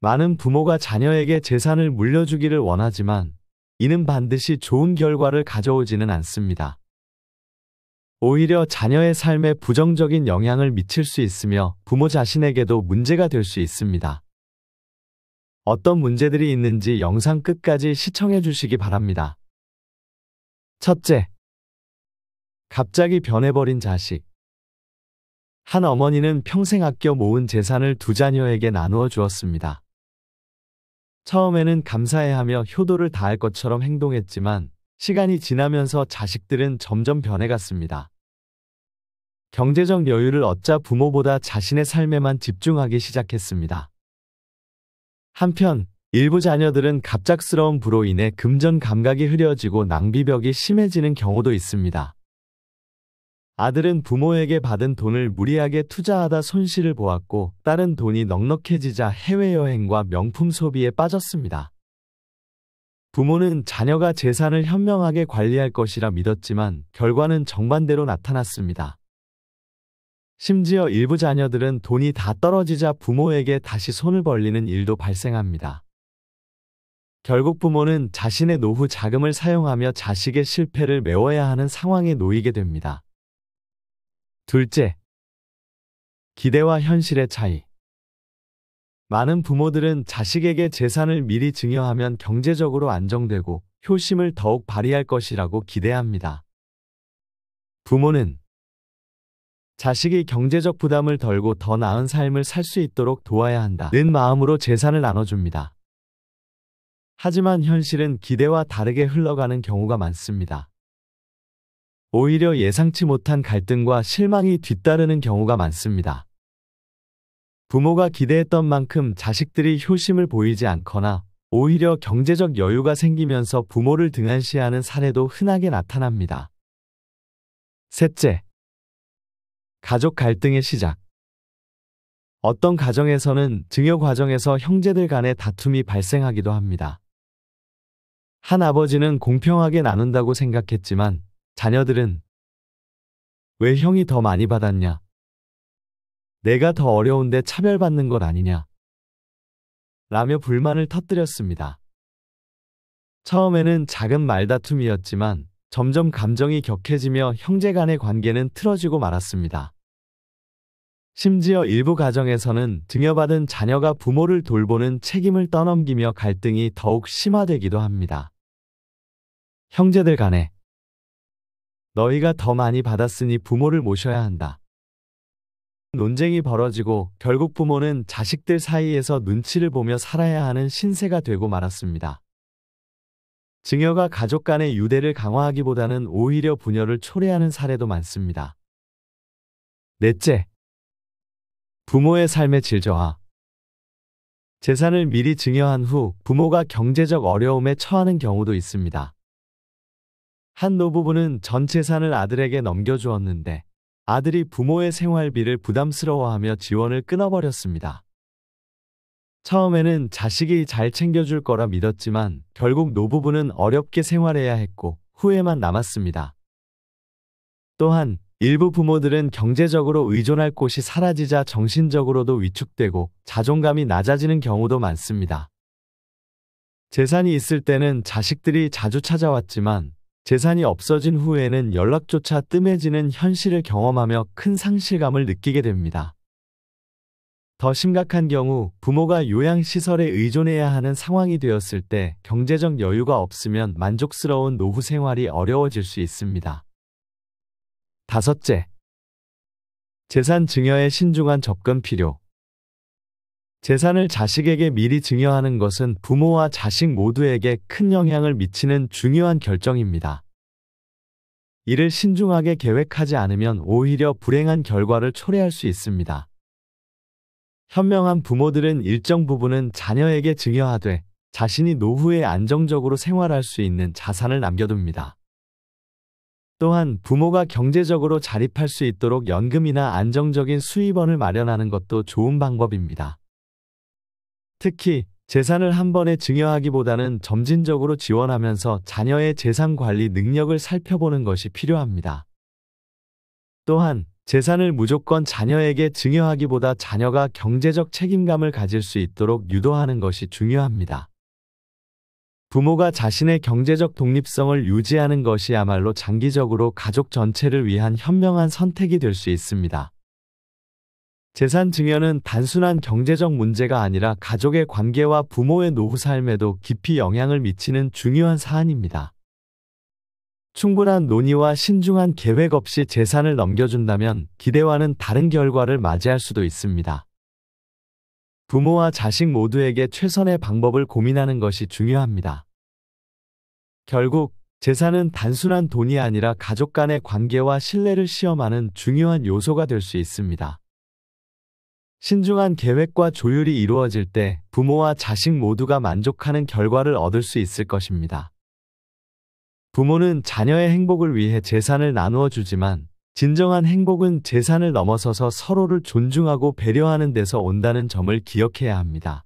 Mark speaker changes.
Speaker 1: 많은 부모가 자녀에게 재산을 물려주기를 원하지만 이는 반드시 좋은 결과를 가져오지는 않습니다. 오히려 자녀의 삶에 부정적인 영향을 미칠 수 있으며 부모 자신에게도 문제가 될 수 있습니다. 어떤 문제들이 있는지 영상 끝까지 시청해 주시기 바랍니다. 첫째, 갑자기 변해버린 자식. 한 어머니는 평생 아껴 모은 재산을 두 자녀에게 나누어 주었습니다. 처음에는 감사해하며 효도를 다할 것처럼 행동했지만 시간이 지나면서 자식들은 점점 변해갔습니다. 경제적 여유를 얻자 부모보다 자신의 삶에만 집중하기 시작했습니다. 한편 일부 자녀들은 갑작스러운 부로 인해 금전 감각이 흐려지고 낭비벽이 심해지는 경우도 있습니다. 아들은 부모에게 받은 돈을 무리하게 투자하다 손실을 보았고 딸은 돈이 넉넉해지자 해외여행과 명품 소비에 빠졌습니다. 부모는 자녀가 재산을 현명하게 관리할 것이라 믿었지만 결과는 정반대로 나타났습니다. 심지어 일부 자녀들은 돈이 다 떨어지자 부모에게 다시 손을 벌리는 일도 발생합니다. 결국 부모는 자신의 노후 자금을 사용하며 자식의 실패를 메워야 하는 상황에 놓이게 됩니다. 둘째, 기대와 현실의 차이. 많은 부모들은 자식에게 재산을 미리 증여하면 경제적으로 안정되고 효심을 더욱 발휘할 것이라고 기대합니다. 부모는 자식이 경제적 부담을 덜고 더 나은 삶을 살 수 있도록 도와야 한다는 마음으로 재산을 나눠줍니다. 하지만 현실은 기대와 다르게 흘러가는 경우가 많습니다. 오히려 예상치 못한 갈등과 실망이 뒤따르는 경우가 많습니다. 부모가 기대했던 만큼 자식들이 효심을 보이지 않거나 오히려 경제적 여유가 생기면서 부모를 등한시하는 사례도 흔하게 나타납니다. 셋째, 가족 갈등의 시작. 어떤 가정에서는 증여 과정에서 형제들 간의 다툼이 발생하기도 합니다. 한 아버지는 공평하게 나눈다고 생각했지만 자녀들은 왜 형이 더 많이 받았냐? 내가 더 어려운데 차별받는 것 아니냐? 라며 불만을 터뜨렸습니다. 처음에는 작은 말다툼이었지만 점점 감정이 격해지며 형제 간의 관계는 틀어지고 말았습니다. 심지어 일부 가정에서는 증여받은 자녀가 부모를 돌보는 책임을 떠넘기며 갈등이 더욱 심화되기도 합니다. 형제들 간에 너희가 더 많이 받았으니 부모를 모셔야 한다. 논쟁이 벌어지고 결국 부모는 자식들 사이에서 눈치를 보며 살아야 하는 신세가 되고 말았습니다. 증여가 가족 간의 유대를 강화하기보다는 오히려 분열을 초래하는 사례도 많습니다. 넷째, 부모의 삶의 질 저하. 재산을 미리 증여한 후 부모가 경제적 어려움에 처하는 경우도 있습니다. 한 노부부는 전 재산을 아들에게 넘겨주었는데 아들이 부모의 생활비를 부담스러워하며 지원을 끊어버렸습니다. 처음에는 자식이 잘 챙겨줄 거라 믿었지만 결국 노부부는 어렵게 생활해야 했고 후회만 남았습니다. 또한 일부 부모들은 경제적으로 의존할 곳이 사라지자 정신적으로도 위축되고 자존감이 낮아지는 경우도 많습니다. 재산이 있을 때는 자식들이 자주 찾아왔지만 재산이 없어진 후에는 연락조차 뜸해지는 현실을 경험하며 큰 상실감을 느끼게 됩니다. 더 심각한 경우 부모가 요양시설에 의존해야 하는 상황이 되었을 때 경제적 여유가 없으면 만족스러운 노후 생활이 어려워질 수 있습니다. 다섯째, 재산 증여에 신중한 접근 필요. 재산을 자식에게 미리 증여하는 것은 부모와 자식 모두에게 큰 영향을 미치는 중요한 결정입니다. 이를 신중하게 계획하지 않으면 오히려 불행한 결과를 초래할 수 있습니다. 현명한 부모들은 일정 부분은 자녀에게 증여하되 자신이 노후에 안정적으로 생활할 수 있는 자산을 남겨둡니다. 또한 부모가 경제적으로 자립할 수 있도록 연금이나 안정적인 수입원을 마련하는 것도 좋은 방법입니다. 특히 재산을 한 번에 증여하기보다는 점진적으로 지원하면서 자녀의 재산 관리 능력을 살펴보는 것이 필요합니다. 또한 재산을 무조건 자녀에게 증여하기보다 자녀가 경제적 책임감을 가질 수 있도록 유도하는 것이 중요합니다. 부모가 자신의 경제적 독립성을 유지하는 것이야말로 장기적으로 가족 전체를 위한 현명한 선택이 될 수 있습니다. 재산 증여는 단순한 경제적 문제가 아니라 가족의 관계와 부모의 노후 삶에도 깊이 영향을 미치는 중요한 사안입니다. 충분한 논의와 신중한 계획 없이 재산을 넘겨준다면 기대와는 다른 결과를 맞이할 수도 있습니다. 부모와 자식 모두에게 최선의 방법을 고민하는 것이 중요합니다. 결국 재산은 단순한 돈이 아니라 가족 간의 관계와 신뢰를 시험하는 중요한 요소가 될 수 있습니다. 신중한 계획과 조율이 이루어질 때 부모와 자식 모두가 만족하는 결과를 얻을 수 있을 것입니다. 부모는 자녀의 행복을 위해 재산을 나누어 주지만 진정한 행복은 재산을 넘어서서 서로를 존중하고 배려하는 데서 온다는 점을 기억해야 합니다.